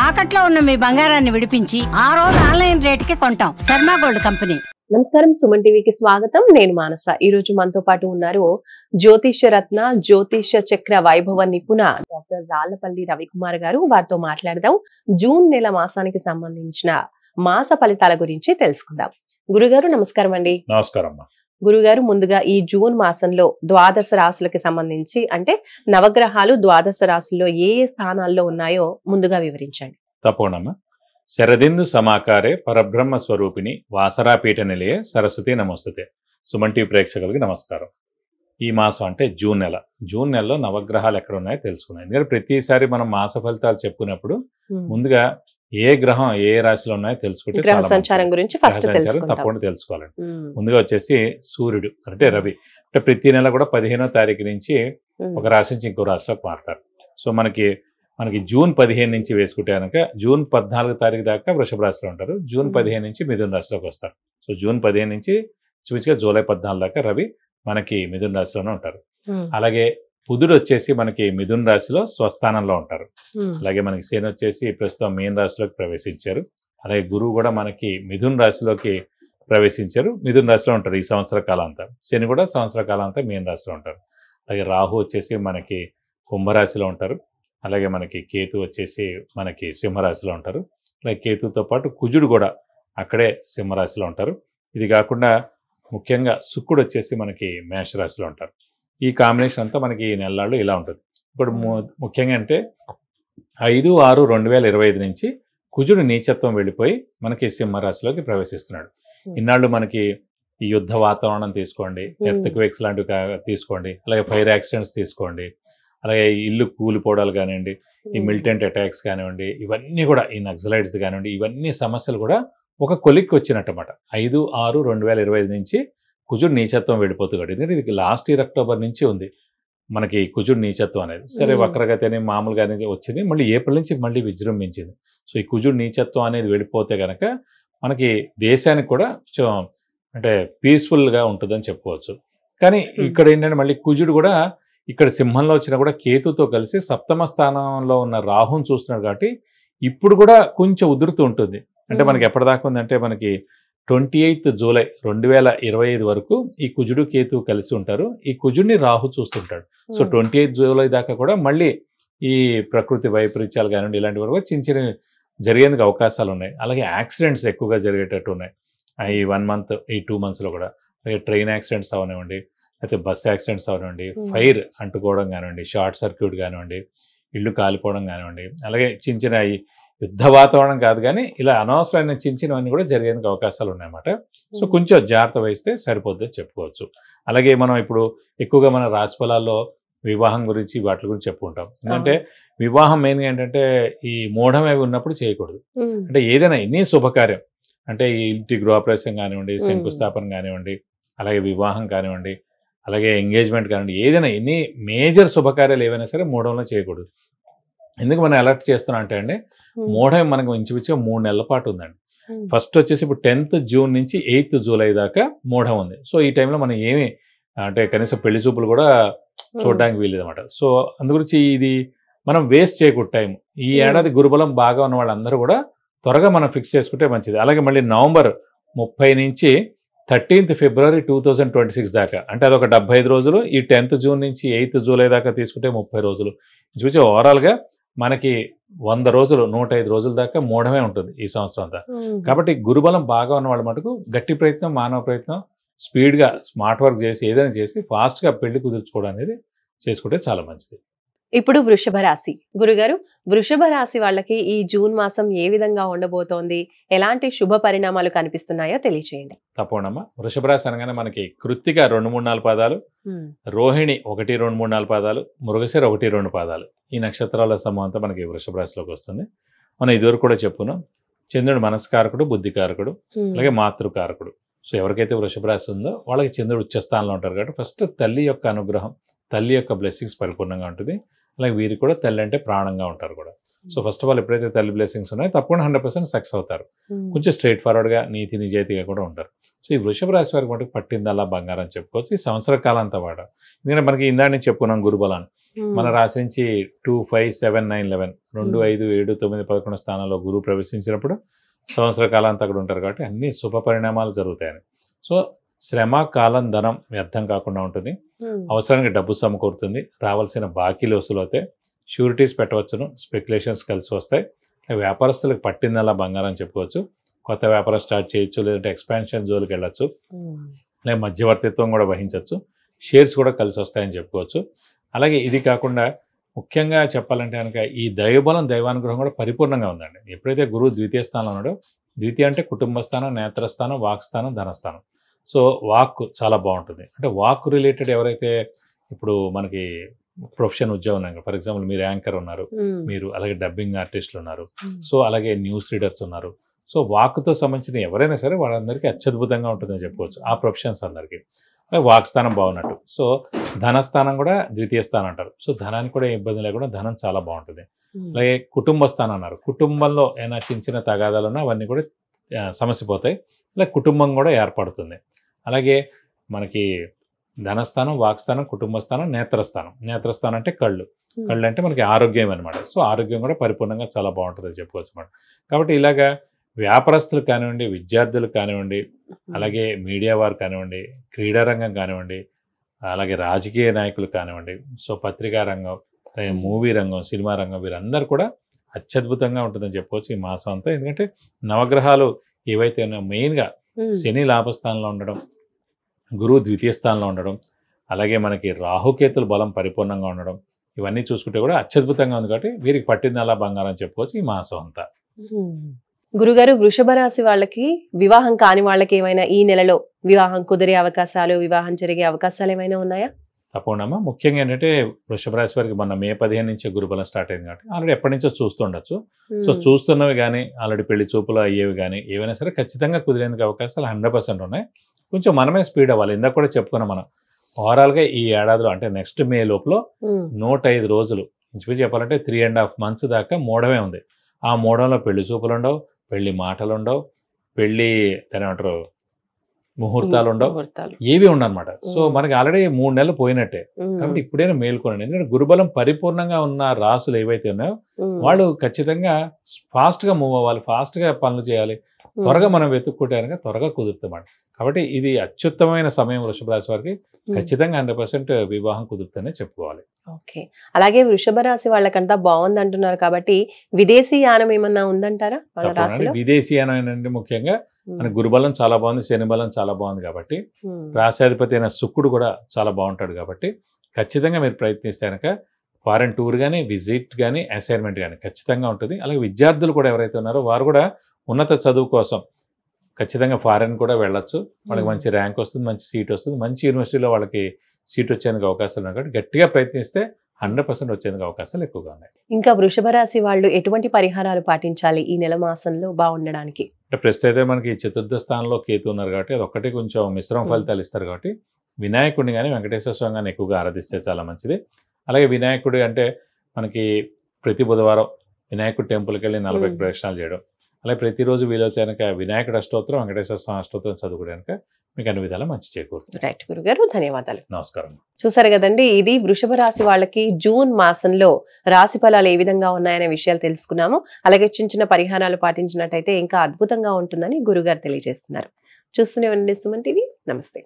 తాకట్లో ఉన్న మీ బంగారాన్ని విడిపించి ఆ రోజు ఆన్లైన్ రేటుకి కొంటాం. Sharma gold company. నమస్కారం, సుమన్ టీవీకి స్వాగతం. నేను మానస. ఈ రోజు మనతో పాటు ఉన్నారు జ్యోతిష్య రత్న, జ్యోతిష్య చక్ర వైభవ నిపుణ డాక్టర్ రాళ్లపల్లి రవికుమార్ గారు. వారితో మాట్లాడదాం. జూన్ నెల మాసానికి సంబంధించిన మాస ఫలితాల గురించి తెలుసుకుందాం. గురుగారు నమస్కారం అండి. నమస్కారం. గురుగారు, ముందుగా ఈ జూన్ మాసంలో ద్వాదశ రాశులకి సంబంధించి అంటే నవగ్రహాలు ద్వాదశ రాశుల్లో ఏ ఏ స్థానాల్లో ఉన్నాయో ముందుగా వివరించండి. తప్పకుండా. శరదిందు సమాకారే పరబ్రహ్మ స్వరూపిణి వాసరాపీఠ నిలయే సరస్వతి నమస్తుతే. సుమన్ టీవీ ప్రేక్షకులకి నమస్కారం. ఈ మాసం అంటే జూన్ నెల. జూన్ నెలలో నవగ్రహాలు ఎక్కడ ఉన్నాయో తెలుసుకున్నాం. ఎందుకంటే ప్రతిసారి మనం మాస ఫలితాలు చెప్పుకున్నప్పుడు ముందుగా ఏ గ్రహం ఏ రాశిలో ఉన్నాయో తెలుసుకుంటే గ్రహ సంచారం గురించి ఫస్ట్ తప్పకుండా తెలుసుకోవాలండి. ముందుగా వచ్చేసి సూర్యుడు అంటే రవి. అంటే ప్రతి నెల కూడా 15వ తారీఖు నుంచి ఒక రాశి నుంచి ఇంకో రాశిలోకి మారుతారు. సో మనకి జూన్ 15 నుంచి వేసుకుంటే కనుక జూన్ 14 తారీఖు దాకా వృషభ రాశిలో ఉంటారు. జూన్ 15 నుంచి మిథున రాశిలోకి వస్తారు. సో జూన్ 15 నుంచి చూపించగా జూలై 14 దాకా రవి మనకి మిథున రాశిలోనే ఉంటారు. అలాగే బుధుడు వచ్చేసి మనకి మిథున రాశిలో స్వస్థానంలో ఉంటారు. అలాగే మనకి శని వచ్చేసి ప్రస్తుతం మీన రాశిలోకి ప్రవేశించారు. అలాగే గురువు కూడా మనకి మిథున రాశిలోకి ప్రవేశించారు. మిథున రాశిలో ఉంటారు ఈ సంవత్సర కాలం అంతా. శని కూడా సంవత్సర కాలం అంతా మీన రాశిలో ఉంటారు. అలాగే రాహు వచ్చేసి మనకి కుంభరాశిలో ఉంటారు. అలాగే మనకి కేతు వచ్చేసి మనకి సింహరాశిలో ఉంటారు. అలాగే కేతుతో పాటు కుజుడు కూడా అక్కడే సింహరాశిలో ఉంటారు. ఇది కాకుండా ముఖ్యంగా శుక్రుడు వచ్చేసి మనకి మేషరాశిలో ఉంటారు. ఈ కాంబినేషన్ అంతా మనకి ఈ నెలల్లో ఇలా ఉంటుంది. ఇప్పుడు ముఖ్యంగా అంటే 5/6/2025 నుంచి కుజుడు నీచత్వం వెళ్ళిపోయి మనకి సింహరాశిలోకి ప్రవేశిస్తున్నాడు. ఇన్నాళ్ళు మనకి ఈ యుద్ధ వాతావరణం తీసుకోండి, ఎర్త్క్వేక్స్ లాంటివి తీసుకోండి, అలాగే ఫైర్ యాక్సిడెంట్స్ తీసుకోండి, అలాగే ఇల్లు కూలిపోవడాలు కానివ్వండి, ఈ మిలిటెంట్ అటాక్స్ కానివ్వండి, ఇవన్నీ కూడా ఈ నక్సలైట్స్ కానివ్వండి, ఇవన్నీ సమస్యలు కూడా ఒక కొలిక్కి వచ్చినట్టమాట. 5/6/2025 నుంచి కుజుడు నీచత్వం వెళ్ళిపోతున్నాడు. ఎందుకంటే ఇది లాస్ట్ ఇయర్ అక్టోబర్ నుంచి ఉంది మనకి కుజుడు నీచత్వం అనేది. సరే వక్రగతి అని మామూలుగానే వచ్చింది, మళ్ళీ ఏప్రిల్ నుంచి మళ్ళీ విజృంభించింది. సో ఈ కుజుడు నీచత్వం అనేది వెళ్ళిపోతే కనుక మనకి దేశానికి కూడా అంటే పీస్ఫుల్గా ఉంటుందని చెప్పుకోవచ్చు. కానీ ఇక్కడ ఏంటంటే మళ్ళీ కుజుడు కూడా ఇక్కడ సింహంలో వచ్చినా కూడా కేతుతో కలిసి సప్తమ స్థానంలో ఉన్న రాహుని చూస్తున్నాడు. కాబట్టి ఇప్పుడు కూడా కొంచెం ఉధృతి ఉంటుంది. అంటే మనకి ఎప్పటిదాకా ఉందంటే మనకి 28 జూలై 2025 వరకు ఈ కుజుడు కేతు కలిసి ఉంటారు. ఈ కుజుడిని రాహు చూస్తుంటాడు. సో 28 జూలై దాకా కూడా మళ్ళీ ఈ ప్రకృతి వైపరీత్యాలు కానివ్వండి ఇలాంటి వరకు చిన్న చిన్న జరిగేందుకు అవకాశాలు ఉన్నాయి. అలాగే యాక్సిడెంట్స్ ఎక్కువగా జరిగేటట్టు ఉన్నాయి ఈ 1 మంత్ ఈ 2 మంత్స్లో కూడా. అలాగే ట్రైన్ యాక్సిడెంట్స్ అవనివ్వండి, అయితే బస్ యాక్సిడెంట్స్ అవనివ్వండి, ఫైర్ అంటుకోవడం కానివ్వండి, షార్ట్ సర్క్యూట్ కానివ్వండి, ఇల్లు కాలిపోవడం కానివ్వండి, అలాగే చిన్న చిన్న యుద్ధ వాతావరణం కాదు కానీ ఇలా అనవసరమైన చిన్న చిన్నవన్నీ కూడా జరిగేందుకు అవకాశాలు ఉన్నాయన్నమాట. సో కొంచెం జాగ్రత్త వహిస్తే సరిపోద్దని చెప్పుకోవచ్చు. అలాగే మనం ఇప్పుడు ఎక్కువగా మన రాశి ఫలాల్లో వివాహం గురించి వాటి గురించి చెప్పుకుంటాం. ఎందుకంటే వివాహం మెయిన్గా ఏంటంటే ఈ మూఢం అవి ఉన్నప్పుడు చేయకూడదు. అంటే ఏదైనా ఎన్ని శుభకార్యం అంటే ఈ ఇంటి గృహప్రవేశం కానివ్వండి, శంకుస్థాపన కానివ్వండి, అలాగే వివాహం కానివ్వండి, అలాగే ఎంగేజ్మెంట్ కానివ్వండి, ఏదైనా ఎన్ని మేజర్ శుభకార్యాలు ఏవైనా సరే మూఢంలో చేయకూడదు. ఎందుకు మనం అలర్ట్ చేస్తున్నాం అంటే అండి, మూఢం మనకు ఇంచుమించుగా 3 నెలల పాటు ఉందండి. ఫస్ట్ వచ్చేసి ఇప్పుడు 10th జూన్ నుంచి 8th జూలై దాకా మూఢం ఉంది. సో ఈ టైంలో మనం ఏమి అంటే కనీసం పెళ్లి చూపులు కూడా చూడడానికి వీలేదు అనమాట. సో అందుగురించి ఇది మనం వేస్ట్ చేయకూడదు టైం. ఈ ఏడాది గురుబలం బాగా ఉన్న వాళ్ళందరూ కూడా త్వరగా మనం ఫిక్స్ చేసుకుంటే మంచిది. అలాగే మళ్ళీ నవంబర్ 30 నుంచి 13th ఫిబ్రవరి 2026 దాకా అంటే అదొక 75 రోజులు. ఈ 10th జూన్ నుంచి 8th జూలై దాకా తీసుకుంటే 30 రోజులు. చూసి ఓవరాల్గా మనకి 100 రోజులు 105 రోజుల దాకా మూఢమే ఉంటుంది ఈ సంవత్సరం అంతా. కాబట్టి గురుబలం బాగా ఉన్న వాళ్ళ మటుకు గట్టి ప్రయత్నం, మానవ ప్రయత్నం, స్పీడ్గా స్మార్ట్ వర్క్ చేసి ఏదైనా చేసి ఫాస్ట్గా పెళ్లి కుదుర్చుకోవడం అనేది చేసుకుంటే చాలా మంచిది. ఇప్పుడు వృషభ రాశి. గురుగారు, వృషభ రాశి వాళ్ళకి ఈ జూన్ మాసం ఏ విధంగా ఉండబోతోంది, ఎలాంటి శుభ పరిణామాలు కనిపిస్తున్నాయో తెలియచేయండి. తప్పకుండా. వృషభ రాశి అనగానే మనకి కృత్తిక 2, 3, 4 పాదాలు, రోహిణి 1, 2, 3, 4 పాదాలు, మృగశిర 1, 2 పాదాలు, ఈ నక్షత్రాల సమూహం అంతా మనకి వృషభ రాశిలోకి వస్తుంది. మనం ఇదివరకు కూడా చెప్పుకున్నాం, చంద్రుడు మనస్కారకుడు, బుద్ధికారకుడు, అలాగే మాతృకారకుడు. సో ఎవరికైతే వృషభ రాశి ఉందో వాళ్ళకి చంద్రుడు ఉచ్చస్థానంలో ఉంటారు. కాబట్టి ఫస్ట్ తల్లి యొక్క అనుగ్రహం, తల్లి యొక్క బ్లెస్సింగ్స్ పరిపూర్ణంగా ఉంటుంది. అలాగే వీరికి కూడా తల్లి అంటే ప్రాణంగా ఉంటారు కూడా. సో ఫస్ట్ ఆఫ్ ఆల్ ఎప్పుడైతే తల్లి బ్లెస్సింగ్స్ ఉన్నాయో తప్పకుండా 100% సక్సెస్ అవుతారు. కొంచెం స్ట్రైట్ ఫార్వర్డ్గా నీతి నిజాయితీగా కూడా ఉంటారు. సో ఈ వృషభ రాశి వారికి మటుకు పట్టిందల్లా బంగారం చెప్పుకోవచ్చు ఈ సంవత్సర కాలం అంతా వాడ. ఎందుకంటే మనకి ఇందా నుంచి చెప్పుకున్నాం గురుబలాన్ని. మన రాశి నుంచి 2, 5, 7, 9, 11 2, 5, 7, 9, 11 స్థానాల్లో గురువు ప్రవేశించినప్పుడు సంవత్సర కాలాంతా అక్కడ ఉంటారు కాబట్టి అన్ని శుభ పరిణామాలు జరుగుతాయని. సో శ్రమ, కాలం, ధనం వ్యర్థం కాకుండా ఉంటుంది. అవసరానికి డబ్బు సమకూరుతుంది. రావాల్సిన బాకీలు వసూలు అవుతాయి. షూరిటీస్ పెట్టవచ్చును. స్పెక్యులేషన్స్ కలిసి వస్తాయి. వ్యాపారస్తులకు పట్టిందల్లా బంగారం చెప్పుకోవచ్చు. కొత్త వ్యాపారం స్టార్ట్ చేయొచ్చు, లేదంటే ఎక్స్పాన్షన్ జోలికి వెళ్ళచ్చు, లేదా మధ్యవర్తిత్వం కూడా వహించవచ్చు. షేర్స్ కూడా కలిసి వస్తాయని చెప్పుకోవచ్చు. అలాగే ఇది కాకుండా ముఖ్యంగా చెప్పాలంటే కనుక ఈ దైవబలం, దైవానుగ్రహం కూడా పరిపూర్ణంగా ఉందండి. ఎప్పుడైతే గురువు ద్వితీయ స్థానంలో ఉన్నాడో, ద్వితీయ అంటే కుటుంబ స్థానం, నేత్రస్థానం, వాక్స్థానం, ధనస్థానం. సో వాక్ చాలా బాగుంటుంది. అంటే వాక్ రిలేటెడ్ ఎవరైతే ఇప్పుడు మనకి ప్రొఫెషన్ ఉద్యోగం ఉన్నాయి, ఫర్ ఎగ్జాంపుల్ మీరు యాంకర్ ఉన్నారు, మీరు అలాగే డబ్బింగ్ ఆర్టిస్టులు ఉన్నారు, సో అలాగే న్యూస్ రీడర్స్ ఉన్నారు. సో వాక్తో సంబంధించిన ఎవరైనా సరే వాళ్ళందరికీ అత్యద్భుతంగా ఉంటుందని చెప్పుకోవచ్చు. ఆ ప్రొఫెషన్స్ అందరికీ వాక్ స్థానం బాగున్నట్టు. సో ధనస్థానం కూడా ద్వితీయ స్థానం అంటారు. సో ధనానికి కూడా ఇబ్బంది లేకుండా ధనం చాలా బాగుంటుంది. అలాగే కుటుంబ స్థానం అన్నారు. కుటుంబంలో ఏమైనా చిన్న చిన్న తగాదాలు ఉన్నా అవన్నీ కూడా సమస్య పోతాయి. అలాగే కుటుంబం కూడా ఏర్పడుతుంది. అలాగే మనకి ధనస్థానం, వాక్స్థానం, కుటుంబ స్థానం, నేత్రస్థానం. నేత్రస్థానం అంటే కళ్ళు. కళ్ళు అంటే మనకి ఆరోగ్యం అనమాట. సో ఆరోగ్యం కూడా పరిపూర్ణంగా చాలా బాగుంటుందని చెప్పుకోవచ్చు అన్నమాట. కాబట్టి ఇలాగా వ్యాపారస్తులు కానివ్వండి, విద్యార్థులు కానివ్వండి, అలాగే మీడియా వారు కానివ్వండి, క్రీడారంగం కానివ్వండి, అలాగే రాజకీయ నాయకులు కానివ్వండి, సో పత్రికా రంగం, మూవీ రంగం, సినిమా రంగం, వీరందరూ కూడా అత్యద్భుతంగా ఉంటుందని చెప్పుకోవచ్చు ఈ మాసం అంతా. ఎందుకంటే నవగ్రహాలు ఏవైతే ఉన్నాయో మెయిన్గా శని లాభస్థానంలో ఉండడం, గురువు ద్వితీయ స్థానంలో ఉండడం, అలాగే మనకి రాహుకేతుల బలం పరిపూర్ణంగా ఉండడం, ఇవన్నీ చూసుకుంటే కూడా అత్యద్భుతంగా ఉంది. కాబట్టి వీరికి పట్టిందల్లా బంగారం చెప్పుకోవచ్చు ఈ మాసం అంతా. గురుగారు, వృషభ రాశి వాళ్ళకి వివాహం కాని వాళ్ళకి ఏమైనా ఈ నెలలో వివాహం కుదిరే అవకాశాలు, వివాహం జరిగే అవకాశాలు ఏమైనా ఉన్నాయా? తప్పకుండా. ముఖ్యంగా ఏంటంటే వృషభ రాశి వారికి మొన్న మే 15 నుంచి గురుబలం స్టార్ట్ అయింది కాబట్టి ఆల్రెడీ ఎప్పటి నుంచో చూస్తుండొచ్చు. సో చూస్తున్నవి కానీ, ఆల్రెడీ పెళ్లి చూపులు అయ్యేవి కానీ ఏవైనా సరే ఖచ్చితంగా కుదిరేందుకు అవకాశాలు 100% ఉన్నాయి. కొంచెం మనమే స్పీడ్ అవ్వాలి. ఇందాక కూడా చెప్పుకున్నాం మనం. ఓవరాల్గా ఈ ఏడాదిలో అంటే నెక్స్ట్ మే లోపల 105 రోజులు ఇంచుమించు చెప్పాలంటే 3.5 months దాకా మూడమే ఉంది. ఆ మూడంలో పెళ్లి చూపులు ఉండవు, పెళ్లి మాటలు ఉండవు, పెళ్లి ఏమంటారు ముహూర్తాలు ఉండవు, ఏవి ఉండనమాట. సో మనకి ఆల్రెడీ 3 నెలలు పోయినట్టే. కాబట్టి ఇప్పుడైనా మేల్కొనండి. ఎందుకంటే గురుబలం పరిపూర్ణంగా ఉన్న రాసులు ఏవైతే ఉన్నాయో వాళ్ళు ఖచ్చితంగా ఫాస్ట్గా మూవ్ అవ్వాలి, ఫాస్ట్గా పనులు చేయాలి, త్వరగా మనం వెతుక్కుంటే కనుక త్వరగా కుదురుతామండి. కాబట్టి ఇది అత్యుత్తమైన సమయం వృషభ రాశి వారికి. ఖచ్చితంగా 100% వివాహం కుదురుతూనే చెప్పుకోవాలి. ఓకే. అలాగే వృషభ రాశి వాళ్ళకంతా బాగుంది అంటున్నారు కాబట్టి విదేశీ యానం ఏమన్నా ఉందంటారా వాళ్ళ రాశిలో? విదేశీ యానం ఏంటంటే ముఖ్యంగా మన గురుబలం చాలా బాగుంది, శని బలం చాలా బాగుంది కాబట్టి రాశాధిపతి అయిన శుక్రుడు కూడా చాలా బాగుంటాడు కాబట్టి ఖచ్చితంగా మీరు ప్రయత్నిస్తే కనుక ఫారెన్ టూర్ కానీ, విజిట్ కానీ, అసైన్మెంట్ కానీ ఖచ్చితంగా ఉంటుంది. అలాగే విద్యార్థులు కూడా ఎవరైతే ఉన్నారో వారు కూడా ఉన్నత చదువు కోసం ఖచ్చితంగా ఫారెన్ కూడా వెళ్ళొచ్చు. వాళ్ళకి మంచి ర్యాంక్ వస్తుంది, మంచి సీట్ వస్తుంది, మంచి యూనివర్సిటీలో వాళ్ళకి సీట్ వచ్చేందుకు అవకాశాలు ఉన్నాయి కాబట్టి గట్టిగా ప్రయత్నిస్తే 100% వచ్చేందుకు అవకాశాలు ఎక్కువగా ఉన్నాయి. ఇంకా వృషభ రాశి వాళ్ళు ఎటువంటి పరిహారాలు పాటించాలి ఈ నెల మాసంలో బాగుండడానికి? అంటే ప్రస్తుతం అయితే మనకి చతుర్థ స్థానంలో కేతు ఉన్నారు కాబట్టి అది ఒక్కటి కొంచెం మిశ్రమ ఫలితాలు ఇస్తారు కాబట్టి వినాయకుడిని కానీ, వెంకటేశ్వర స్వామి కానీ ఎక్కువగా ఆరాధిస్తే చాలా మంచిది. అలాగే వినాయకుడి అంటే మనకి ప్రతి బుధవారం వినాయకుడి టెంపుల్కి వెళ్ళి 40 ప్రదక్షిణాలు చేయడం, అలాగే ప్రతిరోజు వీలైతే కనుక వినాయకుడి అష్టోత్తరం, వెంకటేశ్వర స్వామి అష్టోత్తరం చదువుకోవడానికి మీకు అన్ని విధాలా మంచి చేకూరుతుంది. రైట్ గురుగారు, ధన్యవాదాలు. నమస్కారం. చూసారు కదండి, ఇది వృషభ రాశి వాళ్ళకి జూన్ మాసంలో రాశి ఫలాలు ఏ విధంగా ఉన్నాయనే విషయాలు తెలుసుకున్నాము. అలాగే చిన్న చిన్న పరిహారాలు పాటించినట్టయితే ఇంకా అద్భుతంగా ఉంటుందని గురుగారు తెలియజేస్తున్నారు. చూస్తూనే ఉండండి సుమన్ టీవీ. నమస్తే.